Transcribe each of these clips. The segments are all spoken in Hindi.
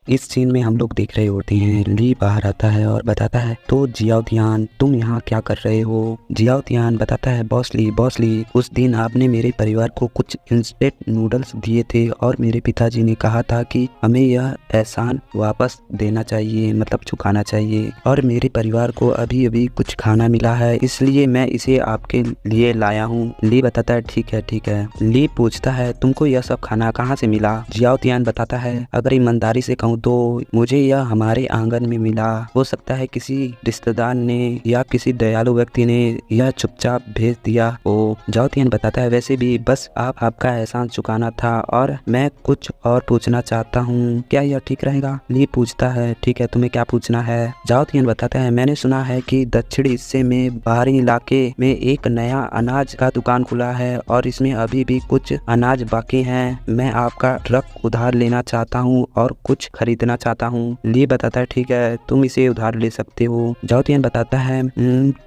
इस सीन में हम लोग देख रहे होते हैं ली बाहर आता है और बताता है, तो जियाओतियान तुम यहाँ क्या कर रहे हो। जियाओतियान बताता है, बॉस ली उस दिन आपने मेरे परिवार को कुछ इंस्टेंट नूडल्स दिए थे और मेरे पिताजी ने कहा था कि हमें यह एहसान वापस देना चाहिए, मतलब चुकाना चाहिए, और मेरे परिवार को अभी अभी कुछ खाना मिला है, इसलिए मैं इसे आपके लिए लाया हूँ। ली बताता है, ठीक है। ली पूछता है, तुमको यह सब खाना कहाँ से मिला। जियाओतियान बताता है, अगर ईमानदारी से कहूँ तो मुझे यह हमारे आंगन में मिला, हो सकता है किसी रिश्तेदार ने या किसी दयालु व्यक्ति ने यह चुपचाप भेज दिया हो। जियाओतियान बताता है, वैसे भी बस आपका एहसान चुकाना था और मैं कुछ और पूछना चाहता हूँ, क्या यह ठीक रहेगा। ली पूछता है, ठीक है, तुम्हें क्या पूछना है। जियाओतियान बताता है, मैंने सुना है कि दक्षिणी हिस्से में बाहरी इलाके में एक नया अनाज का दुकान खुला है और इसमें अभी भी कुछ अनाज बाकी है। मैं आपका ट्रक उधार लेना चाहता हूँ और कुछ खरीदना चाहता हूँ। ली बताता है, ठीक है, तुम इसे उधार ले सकते हो। जियाओतियान बताता है,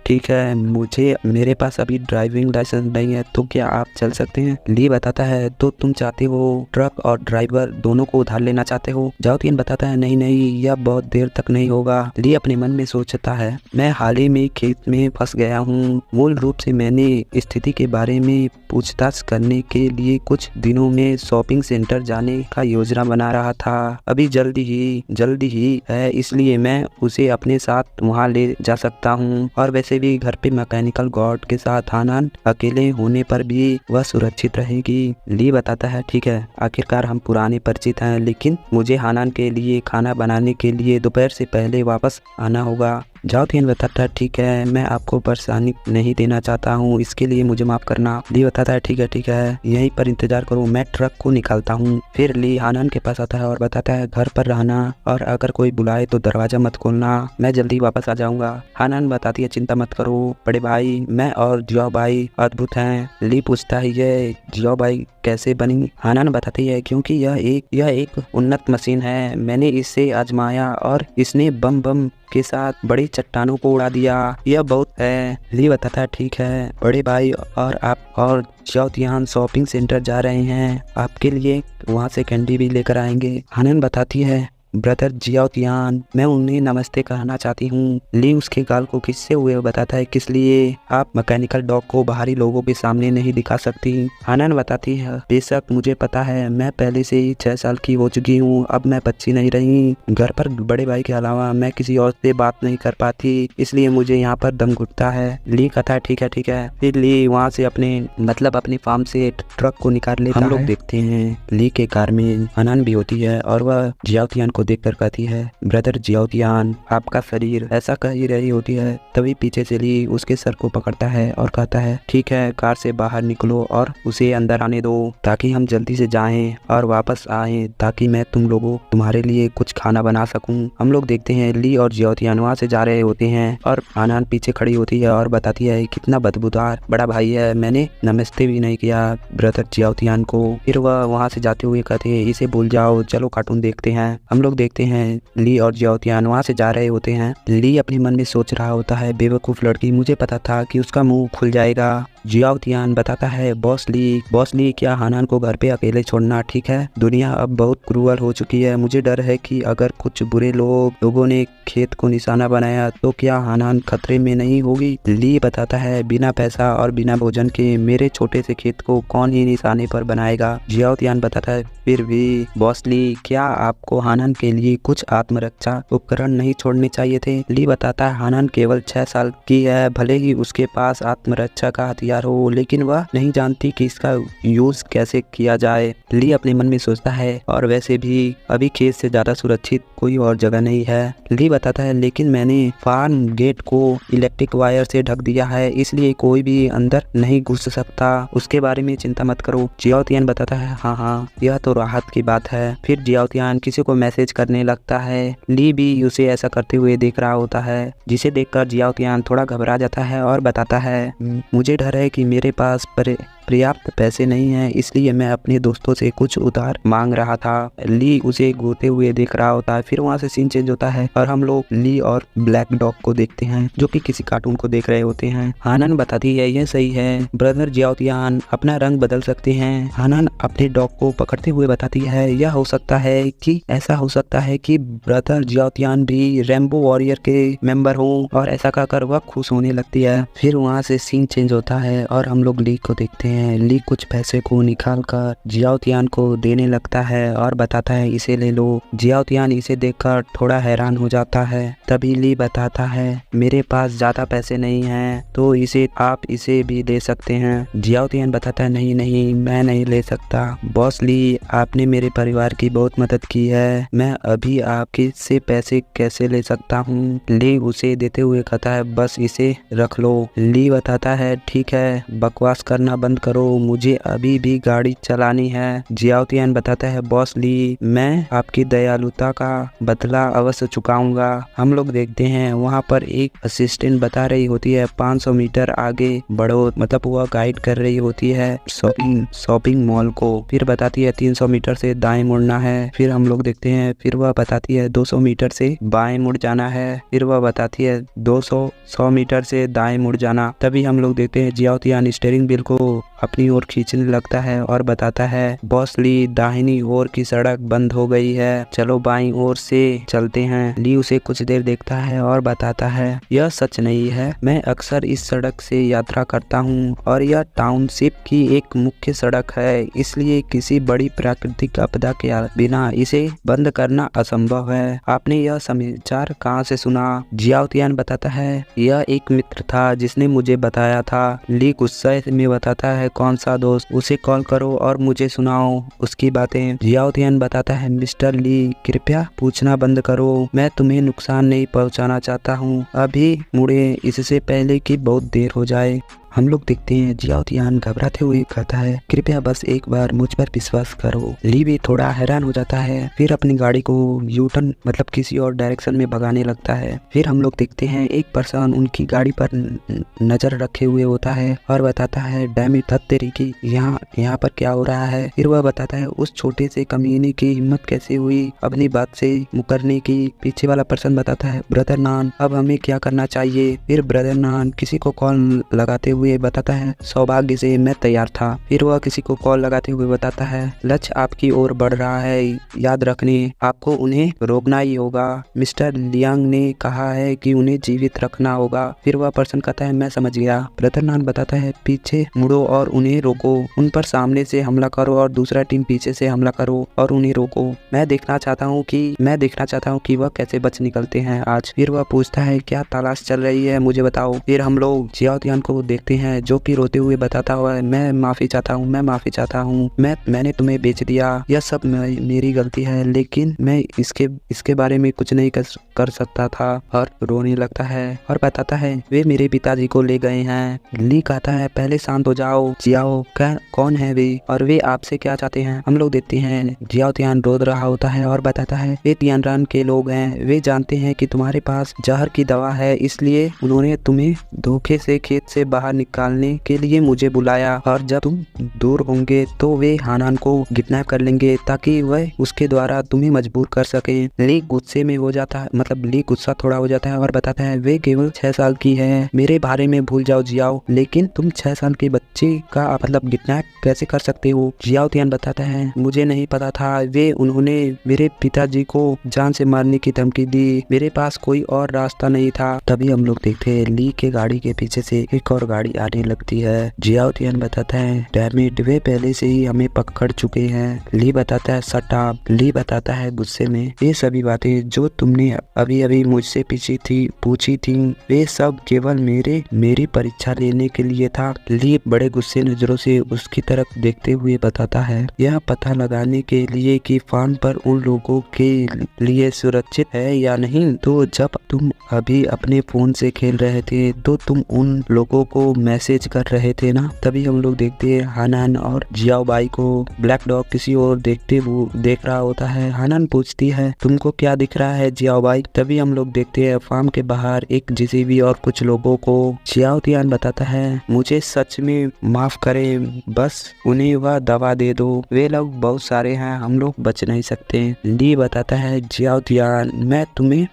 ठीक है, मुझे मेरे पास अभी ड्राइविंग लाइसेंस नहीं है, तो क्या आप चल सकते हैं। ली बताता है, तो तुम चाहते हो ट्रक और ड्राइवर दोनों को उधार लेना चाहते हो। जियाओतियान बताता है, नहीं, यह बहुत देर तक नहीं होगा। ली अपने मन में सोचता है, मैं हाल ही में खेत में फंस गया हूँ। मूल रूप से मैंने स्थिति के बारे में पूछताछ करने के लिए कुछ दिनों में शॉपिंग सेंटर जाने का योजना बना रहा था। अभी जल्दी ही है, इसलिए मैं उसे अपने साथ वहां ले जा सकता हूं, और वैसे भी घर पे मैकेनिकल गार्ड के साथ हानान अकेले होने पर भी वह सुरक्षित रहेगी। ली बताता है, ठीक है, आखिरकार हम पुराने परिचित हैं, लेकिन मुझे हानान के लिए खाना बनाने के लिए दोपहर से पहले वापस आना होगा। जियाओतियान बताता है, ठीक है, मैं आपको परेशानी नहीं देना चाहता हूँ, इसके लिए मुझे माफ करना। ली बताता है, ठीक है, यहीं पर इंतजार करो, मैं ट्रक को निकालता हूँ। फिर ली हानान के पास आता है और बताता है, घर पर रहना और अगर कोई बुलाए तो दरवाजा मत खोलना, मैं जल्दी वापस आ जाऊंगा। हानान बताती है, चिंता मत करो बड़े भाई, मैं और जियाओ भाई अद्भुत हैं। ली पूछता है, ये जियाओ भाई कैसे बनी। हानान बताती है, क्योंकि यह एक उन्नत मशीन है, मैंने इसे आजमाया और इसने बम के साथ बड़ी चट्टानों को उड़ा दिया, यह बहुत है। ली बताता है, ठीक है बड़े भाई, और आप और जियाओतियान शॉपिंग सेंटर जा रहे हैं, आपके लिए वहां से कैंडी भी लेकर आएंगे। हानान बताती है, ब्रदर जियाओतियान, मैं उन्हें नमस्ते कहना चाहती हूँ। ली उसके गाल को खींचते हुए बताता है, किस लिए आप मैकेनिकल डॉग को बाहरी लोगों के सामने नहीं दिखा सकती। हानान बताती है, बेशक मुझे पता है, मैं पहले से ही 6 साल की हो चुकी हूँ, अब मैं बच्ची नहीं रही, घर पर बड़े भाई के अलावा मैं किसी और से बात नहीं कर पाती, इसलिए मुझे यहाँ पर दम घुटता है। ली कहता है, ठीक है। फिर ली वहाँ से अपने फार्म से ट्रक को निकाल लेता है। हम लोग देखते हैं ली के कार में हानान भी होती है और वह जियाओतियान को देखकर कहती है, ब्रदर जियाओतियान, आपका शरीर ऐसा कह ही रही होती है। तभी पीछे से ली उसके सर को पकड़ता है और कहता है, ठीक है, कार से बाहर निकलो और उसे अंदर आने दो, ताकि हम जल्दी से जाएं और वापस आएं, ताकि मैं तुम्हारे लिए कुछ खाना बना सकूं। हम लोग देखते हैं ली और जियाओतियान वहाँ से जा रहे होते हैं और हानान पीछे खड़ी होती है और बताती है, कितना बदबूदार बड़ा भाई है, मैंने नमस्ते भी नहीं किया ब्रदर जियाओतियान को। फिर वह वहाँ से जाते हुए कहते हैं, इसे भूल जाओ, चलो कार्टून देखते हैं। हम लोग देखते हैं ली और जियाओतियान वहाँ से जा रहे होते हैं। ली अपने मन में सोच रहा होता है, बेवकूफ लड़की, मुझे पता था कि उसका मुंह खुल जाएगा। जियाओतियान बताता है, बॉस ली, क्या हानान को घर पे अकेले छोड़ना ठीक है। दुनिया अब बहुत क्रूअल हो चुकी है, मुझे डर है कि अगर कुछ बुरे लोगों ने खेत को निशाना बनाया तो क्या हानान खतरे में नहीं होगी। ली बताता है, बिना पैसा और बिना भोजन के मेरे छोटे से खेत को कौन ही निशाने पर बनाएगा। जियाओतियान बताता है, फिर भी बॉस ली, क्या आपको हानान के लिए कुछ आत्मरक्षा उपकरण नहीं छोड़ने चाहिए थे। ली बताता है, हानान केवल 6 साल की है, भले ही उसके पास आत्मरक्षा का हथियार हो, लेकिन वह नहीं जानती कि इसका यूज कैसे किया जाए। ली अपने मन में सोचता है, और वैसे भी अभी खेत से ज्यादा सुरक्षित कोई और जगह नहीं है। ली बताता है, लेकिन मैंने फार्म गेट को इलेक्ट्रिक वायर से ढक दिया है, इसलिए कोई भी अंदर नहीं घुस सकता, उसके बारे में चिंता मत करो। जियाओतियान बताता है, हाँ, यह तो राहत की बात है। फिर जियाओतियान किसी को मैसेज करने लगता है। ली भी उसे ऐसा करते हुए देख रहा होता है, जिसे देखकर जियाओतियान थोड़ा घबरा जाता है और बताता है, मुझे डर है कि मेरे पास पर्याप्त पैसे नहीं है, इसलिए मैं अपने दोस्तों से कुछ उधार मांग रहा था। ली उसे घूरते हुए देख रहा होता है। फिर वहाँ से सीन चेंज होता है और हम लोग ली और ब्लैक डॉग को देखते हैं जो कि किसी कार्टून को देख रहे होते हैं। हानन बताती है यह सही है, ब्रदर जियाओतियान अपना रंग बदल सकते हैं। हानन अपने डॉग को पकड़ते हुए बताती है यह हो सकता है कि ऐसा हो सकता है कि ब्रदर जियाओतियान भी रेनबो वॉरियर के मेंबर हो, और ऐसा कहकर वह खुश होने लगती है। फिर वहाँ से सीन चेंज होता है और हम लोग ली को देखते हैं। ली कुछ पैसे को निकाल कर जियाओतियान को देने लगता है और बताता है इसे ले लो। जियाओतियान इसे देखकर थोड़ा हैरान हो जाता है। तभी ली बताता है मेरे पास ज्यादा पैसे नहीं हैं, तो इसे आप इसे भी दे सकते हैं। जियाओतियान बताता है नहीं नहीं, मैं नहीं ले सकता। बॉस ली, आपने मेरे परिवार की बहुत मदद की है, मैं अभी आपके से पैसे कैसे ले सकता हूँ। ली उसे देते हुए कहता है बस इसे रख लो। ली बताता है ठीक है, बकवास करना बंद करो, मुझे अभी भी गाड़ी चलानी है। जियाओतियान बताता है बॉस ली, मैं आपकी दयालुता का बदला अवश्य चुकाऊंगा। हम लोग देखते हैं वहाँ पर एक असिस्टेंट बता रही होती है 500 मीटर आगे बढ़ो, मतलब वह गाइड कर रही होती है शॉपिंग मॉल को। फिर बताती है 300 मीटर से दाएं मुड़ना है। फिर हम लोग देखते हैं, फिर वह बताती है 200 मीटर से बाएं मुड़ जाना है। फिर वह बताती है 100 मीटर से दाएं मुड़ जाना। तभी हम लोग देखते हैं जियाओतियान स्टीयरिंग व्हील को अपनी ओर खींचने लगता है और बताता है बॉस ली, दाहिनी ओर की सड़क बंद हो गई है, चलो बाईं ओर से चलते हैं। ली उसे कुछ देर देखता है और बताता है यह सच नहीं है, मैं अक्सर इस सड़क से यात्रा करता हूँ और यह टाउनशिप की एक मुख्य सड़क है, इसलिए किसी बड़ी प्राकृतिक आपदा के बिना इसे बंद करना असंभव है। आपने यह समाचार कहाँ से सुना? जियाओतियान बताता है यह एक मित्र था जिसने मुझे बताया था। ली गुस्से में बताता है कौन सा दोस्त, उसे कॉल करो और मुझे सुनाओ उसकी बातें। जियाओतियान बताता है मिस्टर ली, कृपया पूछना बंद करो, मैं तुम्हें नुकसान नहीं पहुंचाना चाहता हूं, अभी मुड़े इससे पहले कि बहुत देर हो जाए। हम लोग देखते हैं जियाओतियान घबराते हुए कहता है कृपया बस एक बार मुझ पर विश्वास करो। ली भी थोड़ा हैरान हो जाता है, फिर अपनी गाड़ी को यूटर्न मतलब किसी और डायरेक्शन में भगाने लगता है। फिर हम लोग देखते हैं एक पर्सन उनकी गाड़ी पर नजर रखे हुए होता है और बताता है डैम इट तेरी की, यहाँ पर क्या हो रहा है। फिर वह बताता है उस छोटे से कमीने की हिम्मत कैसे हुई अपनी बात से मुकरने की। पीछे वाला पर्सन बताता है ब्रदर नान, अब हमें क्या करना चाहिए। फिर ब्रदर नान किसी को कॉल लगाते हुए बताता है सौभाग्य से मैं तैयार था। फिर वह किसी को कॉल लगाते हुए बताता है लक्ष्य आपकी ओर बढ़ रहा है, याद रखने आपको उन्हें रोकना ही होगा। मिस्टर लियांग ने कहा है कि उन्हें जीवित रखना होगा। फिर वह पर्सन कहता है मैं समझ गया। ब्रदर नान बताता है पीछे मुड़ो और उन्हें रोको, उन पर सामने से हमला करो और दूसरा टीम पीछे से हमला करो और उन्हें रोको। मैं देखना चाहता हूँ कि वह कैसे बच निकलते हैं आज। फिर वह पूछता है क्या तलाश चल रही है, मुझे बताओ। फिर हम लोग जियाओतियान को देखते हैं जो कि रोते हुए बताता हुआ है मैं माफी चाहता हूँ, मैंने तुम्हें बेच दिया, यह सब मेरी गलती है, लेकिन मैं इसके बारे में कुछ नहीं कर सकता था। और रोने लगता है और बताता है वे मेरे पिताजी को ले गए हैं। ली कहता है पहले शांत हो जाओ। जियाओ कौन है वे और वे आपसे क्या चाहते हैं। हम लोग देखते हैं जियाओतियान रो रहा होता है और बताता है वे तियानरान के लोग हैं, वे जानते हैं कि तुम्हारे पास जहर की दवा है, इसलिए उन्होंने तुम्हें धोखे से खेत से बाहर निकालने के लिए मुझे बुलाया, और जब तुम दूर होंगे तो वे हानान को किडनैप कर लेंगे ताकि वह उसके द्वारा तुम्हें मजबूर कर सके। ली गुस्से में हो जाता है, मतलब ली गुस्सा थोड़ा हो जाता है और बताता है वे केवल 6 साल की है, मेरे बारे में भूल जाओ जियाओ, लेकिन तुम 6 साल के बच्चे का मतलब किडनैप कैसे कर सकते हो। जियाओतियान बताता है मुझे नहीं पता था, उन्होंने मेरे पिताजी को जान से मारने की धमकी दी, मेरे पास कोई और रास्ता नहीं था। तभी हम लोग देखते हैं ली के गाड़ी के पीछे से एक और गाड़ी आने लगती है। जियाओतियान बताता है डैम इट, वे पहले से ही हमें पकड़ चुके हैं। ली बताता है शट अप। ली बताता है गुस्से में ये सभी बातें जो तुमने अभी अभी मुझसे पूछी थी वे सब केवल मेरी परीक्षा लेने के लिए था। ली बड़े गुस्से नजरों से उसकी तरफ देखते हुए बताता है यह पता लगाने के लिए कि फार्म पर उन लोगों के लिए सुरक्षित है या नहीं, तो जब तुम अभी अपने फोन से खेल रहे थे तो तुम उन लोगों को मैसेज कर रहे थे ना। तभी हम लोग देखते हैं हानान और जियाओ बाई को ब्लैक डॉग किसी और देख रहा होता है। हानान पूछती है तुमको क्या दिख रहा है जियाओ बाई। तभी हम लोग देखते हैं फार्म के बाहर एक जेसीबी और कुछ लोगों को। जियाओ तियान बताता है मुझे सच में माफ करे, बस उन्हें वह दवा दे दो, वे लोग बहुत सारे हैं, हम लोग बच नहीं सकते। ली बताता है जियाओ तियान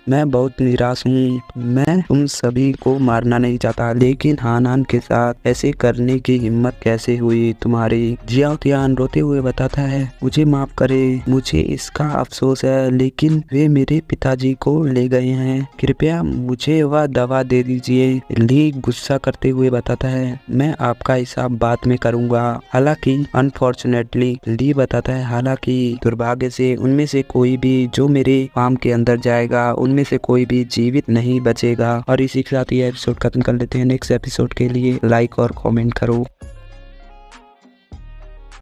मैं बहुत निराश हूँ, मैं तुम सभी को मारना नहीं चाहता, लेकिन हानान के साथ ऐसे करने की हिम्मत कैसे हुई तुम्हारी। जियाओ तियान रोते हुए बताता है मुझे माफ करे, मुझे इसका अफसोस है, लेकिन वे मेरे पिताजी को ले गए हैं, कृपया मुझे वह दवा दे दीजिए। ली गुस्सा करते हुए बताता है मैं आपका हिसाब बाद में करूंगा। हालांकि अनफॉर्चुनेटली ली बताता है हालांकि दुर्भाग्य से उनमें से कोई भी जो मेरे फार्म के अंदर जाएगा उनमें से कोई भी जीवित नहीं बचेगा। और इसी के साथ ये एपिसोड खत्म कर लेते हैं। नेक्स्ट एपिसोड के लिए लाइक और कमेंट करो।